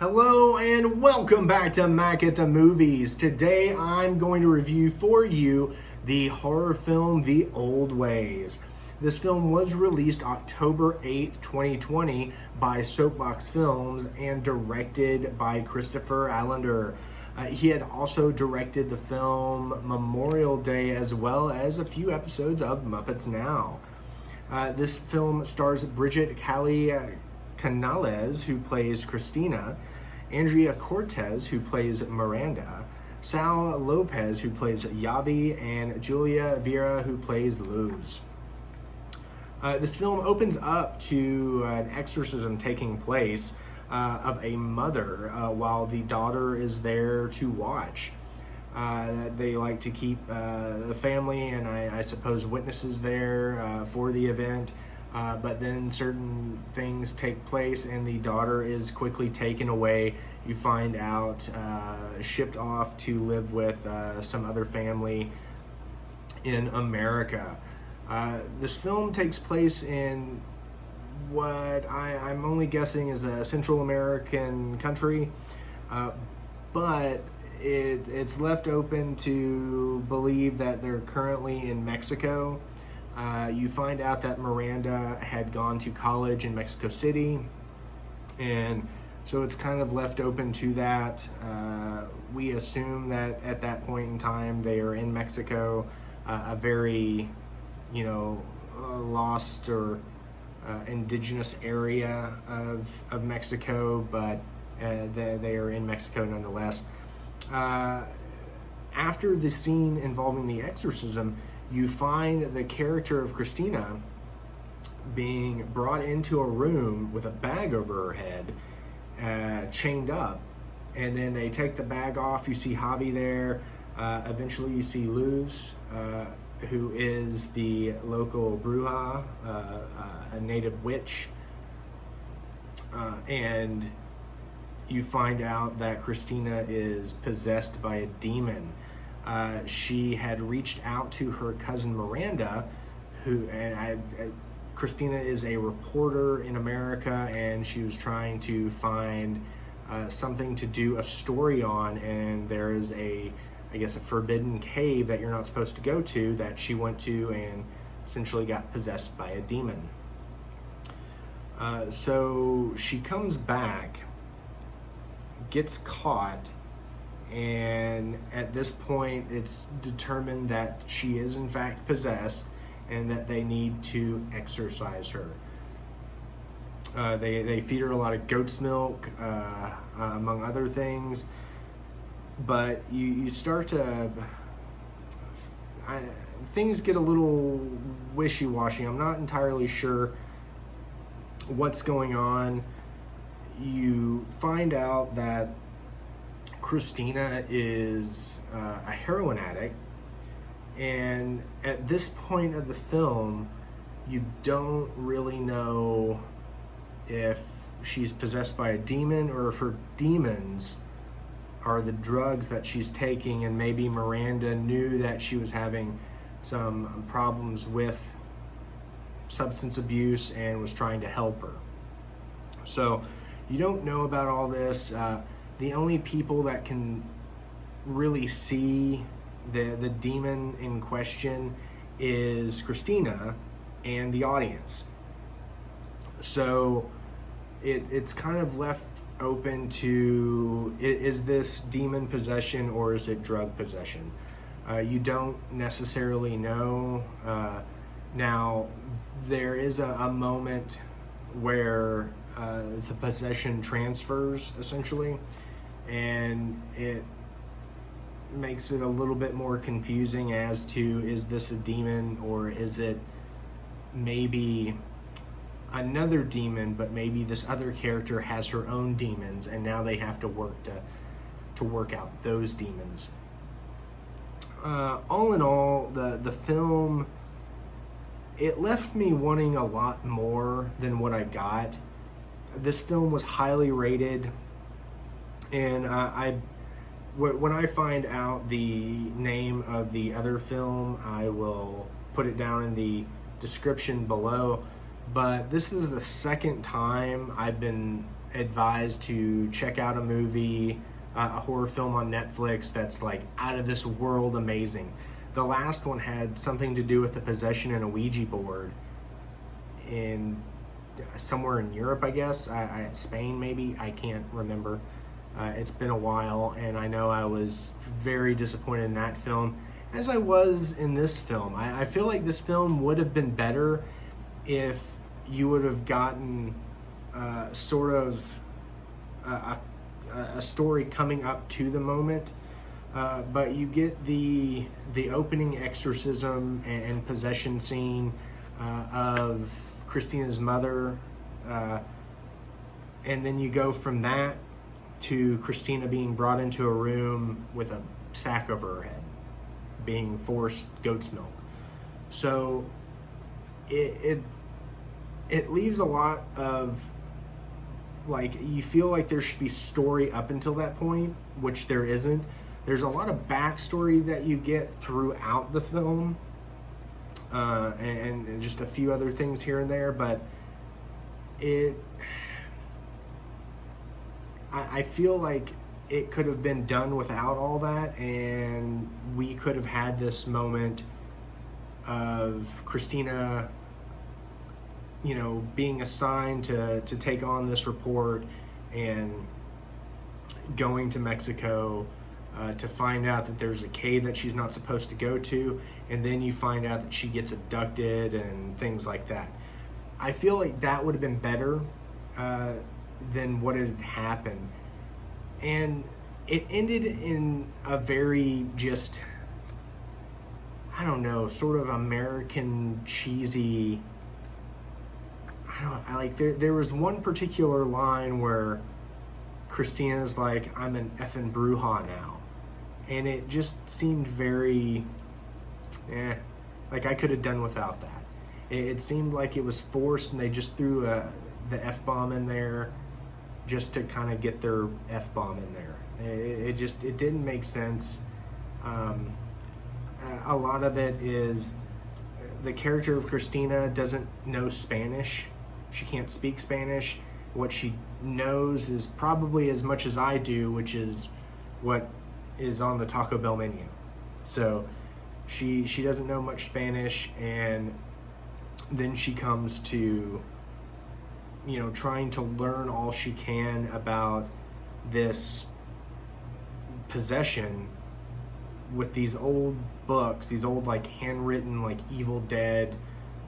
Hello and welcome back to Mac at the Movies. Today I'm going to review for you the horror film The Old Ways. This film was released October 8th, 2020 by Soapbox Films and directed by Christopher Allender. He had also directed the film Memorial Day as well as a few episodes of Muppets Now. This film stars Bridget Canales, who plays Christina, Andrea Cortez, who plays Miranda, Sal Lopez, who plays Yabi, and Julia Vera, who plays Luz. This film opens up to an exorcism taking place of a mother while the daughter is there to watch. They like to keep the family and I suppose witnesses there for the event. But then certain things take place and the daughter is quickly taken away. You find out shipped off to live with some other family in America. This film takes place in what I'm only guessing is a Central American country, but it's left open to believe that they're currently in Mexico. You find out that Miranda had gone to college in Mexico City, and so it's kind of left open to that. We assume that at that point in time they are in Mexico, a very, lost or indigenous area of Mexico, but they are in Mexico nonetheless. After the scene involving the exorcism, you find the character of Christina being brought into a room with a bag over her head, chained up, and then they take the bag off. You see Javi there. Eventually you see Luz, who is the local bruja, a native witch, and you find out that Christina is possessed by a demon. She had reached out to her cousin Miranda, Christina is a reporter in America, and she was trying to find something to do a story on, and there is a forbidden cave that you're not supposed to go to that she went to and essentially got possessed by a demon. So she comes back, gets caught, and at this point it's determined that she is in fact possessed and that they need to exorcise her. They feed her a lot of goat's milk, among other things, but you start to things get a little wishy-washy. I'm not entirely sure what's going on. You find out that Christina is a heroin addict, and at this point of the film you don't really know if she's possessed by a demon or if her demons are the drugs that she's taking, and maybe Miranda knew that she was having some problems with substance abuse and was trying to help her. So you don't know about all this. The only people that can really see the demon in question is Christina and the audience. So it's kind of left open to, is this demon possession or is it drug possession? You don't necessarily know. Now, there is a moment where the possession transfers, essentially, and it makes it a little bit more confusing as to, is this a demon or is it maybe another demon, but maybe this other character has her own demons and now they have to work out those demons. All in all, the film, it left me wanting a lot more than what I got. This film was highly rated, and when I find out the name of the other film, I will put it down in the description below. But this is the second time I've been advised to check out a movie, a horror film on Netflix that's like out of this world amazing. The last one had something to do with the possession in a Ouija board in somewhere in Europe, I guess. Spain, maybe. I can't remember. It's been a while, and I know I was very disappointed in that film, as I was in this film. I feel like this film would have been better if you would have gotten sort of a story coming up to the moment. But you get the opening exorcism and possession scene of Christina's mother, and then you go from that to Christina being brought into a room with a sack over her head, being forced goat's milk. So it leaves a lot of, like, you feel like there should be story up until that point, which there isn't. There's a lot of backstory that you get throughout the film, and just a few other things here and there, but I feel like it could have been done without all that, and we could have had this moment of Christina, you know, being assigned to take on this report and going to Mexico to find out that there's a cave that she's not supposed to go to, and then you find out that she gets abducted and things like that. I feel like that would have been better than what had happened. And it ended in a very just, I don't know, sort of American cheesy, there was one particular line where Christina's like, I'm an effing bruja now. And it just seemed very, like I could have done without that. It seemed like it was forced, and they just threw the F-bomb in there just to kind of get their F-bomb in there. It didn't make sense. A lot of it is the character of Christina doesn't know Spanish. She can't speak Spanish. What she knows is probably as much as I do, which is what is on the Taco Bell menu. So she doesn't know much Spanish, and then she comes to, you know, trying to learn all she can about this possession with these old books, these old like handwritten like Evil Dead,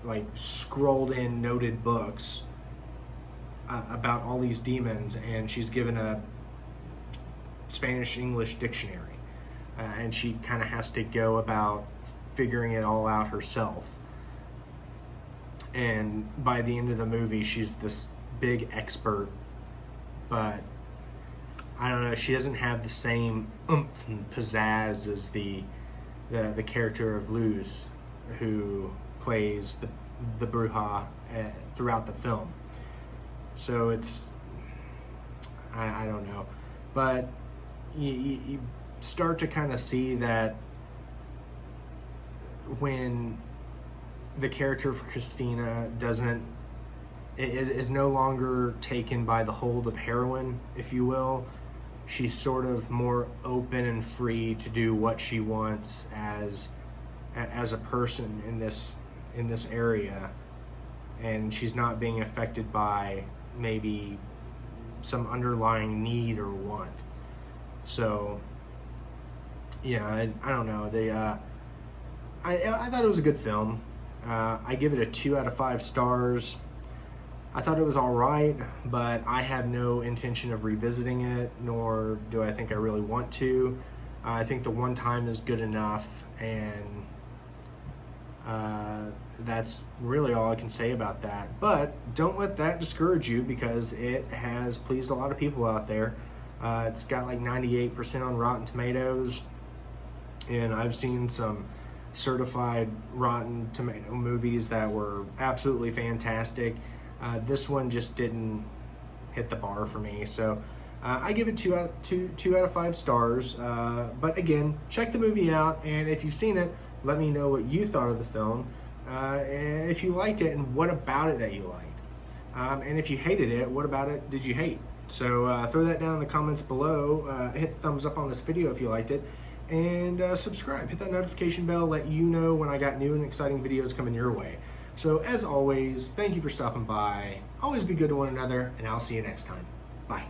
like scrolled in noted books about all these demons, and she's given a Spanish-English dictionary, and she kind of has to go about figuring it all out herself. And by the end of the movie, she's this big expert, but I don't know, she doesn't have the same oomph and pizzazz as the character of Luz, who plays the bruja throughout the film. So it's, I don't know, but you start to kind of see that when the character of Christina is no longer taken by the hold of heroin, if you will. She's sort of more open and free to do what she wants as a person in this area, and she's not being affected by maybe some underlying need or want. So yeah, I don't know. I thought it was a good film. I give it a 2 out of 5 stars. I thought it was all right, but I have no intention of revisiting it, nor do I think I really want to. I think the one time is good enough, and that's really all I can say about that. But don't let that discourage you, because it has pleased a lot of people out there. It's got like 98% on Rotten Tomatoes, and I've seen some certified Rotten Tomato movies that were absolutely fantastic. This one just didn't hit the bar for me, so I give it 2 out of 5 stars. But again, check the movie out, and if you've seen it, let me know what you thought of the film, and if you liked it, and what about it that you liked. And if you hated it, what about it did you hate? So throw that down in the comments below. Hit thumbs up on this video if you liked it. And subscribe. Hit that notification bell, let you know when I got new and exciting videos coming your way. So as always, thank you for stopping by. Always be good to one another, and I'll see you next time. Bye.